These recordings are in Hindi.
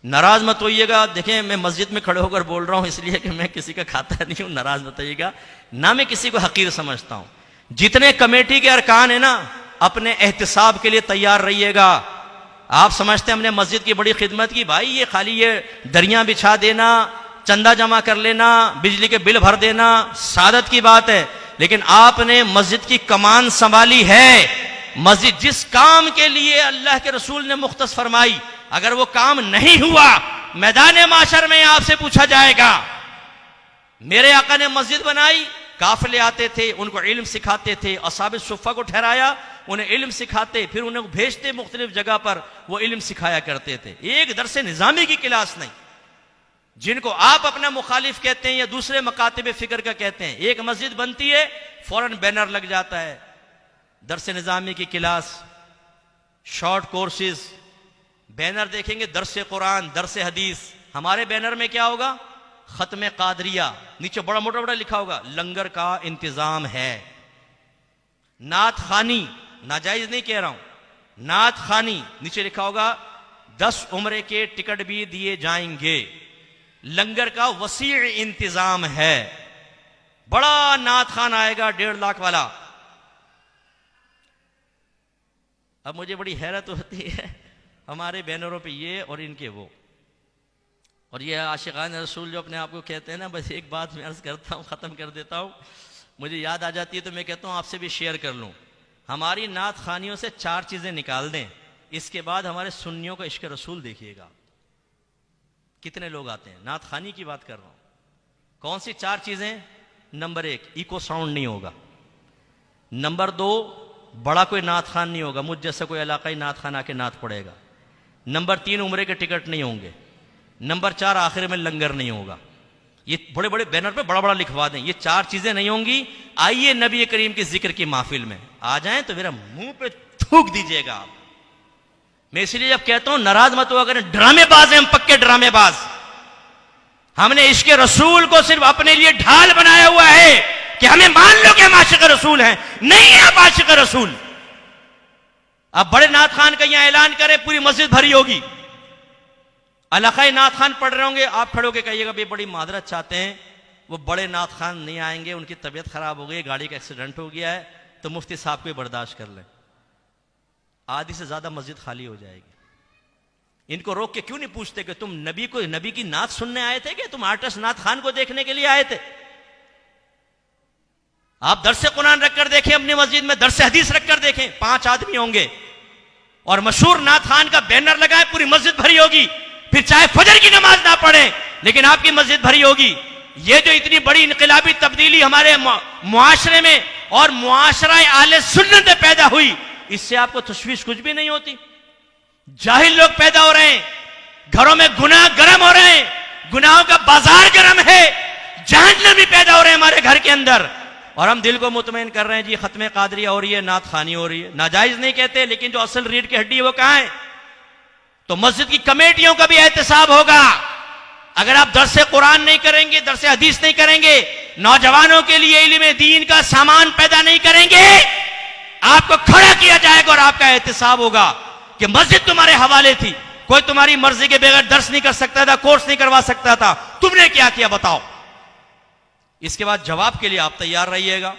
नाराज मत होइएगा। देखें, मैं मस्जिद में खड़े होकर बोल रहा हूं इसलिए कि मैं किसी का खाता नहीं हूं, नाराज मत होइएगा। ना मैं किसी को हकीर समझता हूं। जितने कमेटी के अरकान है ना, अपने एहतिसाब के लिए तैयार रहिएगा। आप समझते हैं हमने मस्जिद की बड़ी खिदमत की, भाई ये खाली ये दरियां बिछा देना, चंदा जमा कर लेना, बिजली के बिल भर देना सादत की बात है, लेकिन आपने मस्जिद की कमान संभाली है। मस्जिद जिस काम के लिए अल्लाह के रसूल ने मुख्तस फरमाई, अगर वो काम नहीं हुआ, मैदान माशर में आपसे पूछा जाएगा। मेरे आका ने मस्जिद बनाई, काफिले आते थे, उनको इल्म सिखाते थे, असहाबे सुफ़्फ़ा को ठहराया, उन्हें इल्म सिखाते, फिर उन्हें भेजते मुख्तलिफ जगह पर, वो इल्म सिखाया करते थे। एक दरसे निज़ामी की क्लास नहीं, जिनको आप अपना मुखालिफ कहते हैं या दूसरे मकातिब फिक्र का कहते हैं। एक मस्जिद बनती है, फौरन बैनर लग जाता है, दरसे निज़ामी की क्लास, शॉर्ट कोर्सेज, बैनर देखेंगे दरसे कुरान, दरसे हदीस। हमारे बैनर में क्या होगा? खत्म कादरिया, नीचे बड़ा मोटा बड़ा लिखा होगा, लंगर का इंतजाम है। नात खानी, नाजायज नहीं कह रहा हूं, नात खानी, नीचे लिखा होगा 10 उम्रे के टिकट भी दिए जाएंगे। लंगर का वसी इंतजाम है। बड़ा नात खान आएगा 1.5 लाख वाला। अब मुझे बड़ी हैरत होती है, हमारे बैनरों पे ये और इनके वो, और ये आशिकान रसूल जो अपने आप को कहते हैं ना। बस एक बात मैं अर्ज करता हूँ, ख़त्म कर देता हूँ, मुझे याद आ जाती है तो मैं कहता हूँ आपसे भी शेयर कर लूँ। हमारी नात खानियों से 4 चीज़ें निकाल दें, इसके बाद हमारे सुन्नियों का इश्क रसूल देखिएगा कितने लोग आते हैं। नात खानी की बात कर रहा हूँ। कौन सी 4 चीज़ें? नंबर 1, इको साउंड नहीं होगा। नंबर 2, बड़ा कोई नात खान नहीं होगा, मुझ जैसा कोई इलाकाई नात खान आके नात पड़ेगा। नंबर 3, उम्रे के टिकट नहीं होंगे। नंबर 4, आखिर में लंगर नहीं होगा। ये बड़े बड़े बैनर पे बड़ा बड़ा लिखवा दें, ये 4 चीजें नहीं होंगी। आइए नबी करीम के जिक्र की महफिल में आ जाएं तो मेरा मुंह पे थूक दीजिएगा आप। मैं इसलिए जब कहता हूं नाराज मत हुआ करें, ड्रामेबाज हैं हम, पक्के ड्रामेबाज। हमने इश्क रसूल को सिर्फ अपने लिए ढाल बनाया हुआ है कि हमें मान लो कि हम आशिक रसूल हैं। नहीं है आप आशिक रसूल। अब बड़े नात खान का यहां ऐलान करें, पूरी मस्जिद भरी होगी, इलाकाई नात खान पढ़ रहे होंगे, आप खड़े होकर कहिएगा भाई बड़ी मादरत चाहते हैं, वो बड़े नात खान नहीं आएंगे, उनकी तबीयत खराब हो गई, गाड़ी का एक्सीडेंट हो गया है, तो मुफ्ती साहब को बर्दाश्त कर लें। आधी से ज्यादा मस्जिद खाली हो जाएगी। इनको रोक के क्यों नहीं पूछते कि तुम नबी की नात सुनने आए थे कि तुम आर्टिस्ट नात खान को देखने के लिए आए थे? आप दरसे कुरान रखकर देखें अपनी मस्जिद में, दरसे हदीस रखकर देखें, 5 आदमी होंगे और मशहूर नात खान का बैनर लगाए, पूरी मस्जिद भरी होगी। फिर चाहे फजर की नमाज ना पढ़े लेकिन आपकी मस्जिद भरी होगी। ये जो इतनी बड़ी इनकलाबी तब्दीली हमारे मुआशरे में और मुआशरा आले सुन्नत में पैदा हुई, इससे आपको तशवीश कुछ भी नहीं होती। जाहिल लोग पैदा हो रहे हैं, घरों में गुनाह गर्म हो रहे हैं, गुनाहों का बाजार गर्म है, जहन्नम भी पैदा हो रहे हैं हमारे घर के अंदर, और हम दिल को मुतमईन कर रहे हैं जी खत्म कादरिया हो रही है, नात खानी हो रही है। नाजायज नहीं कहते, लेकिन जो असल रीढ़ की हड्डी है वो कहां है? तो मस्जिद की कमेटियों का भी एहतसाब होगा। अगर आप दरसे कुरान नहीं करेंगे, दरसे हदीस नहीं करेंगे, नौजवानों के लिए इल्म दीन का सामान पैदा नहीं करेंगे, आपको खड़ा किया जाएगा और आपका एहतसाब होगा कि मस्जिद तुम्हारे हवाले थी, कोई तुम्हारी मर्जी के बगैर दर्स नहीं कर सकता था, कोर्स नहीं करवा सकता था, तुमने क्या किया बताओ। इसके बाद जवाब के लिए आप तैयार रहिएगा।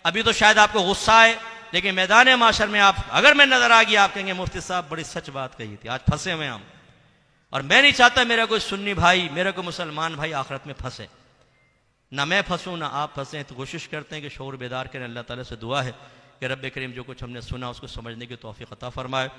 अभी तो शायद आपको गुस्सा आए, लेकिन मैदान माशर में आप अगर मैं नजर आ गया, आप कहेंगे मुफ्ती साहब बड़ी सच बात कही थी, आज फंसे हुए हम। और मैं नहीं चाहता मेरा कोई सुन्नी भाई, मेरा कोई मुसलमान भाई आखिरत में फंसे, ना मैं फंसूं ना आप फंसे। तो कोशिश करते हैं कि शऊर बेदार करें। अल्लाह ताला से दुआ है कि रब्बे करीम जो कुछ हमने सुना उसको समझने की तौफीक अता फरमाए।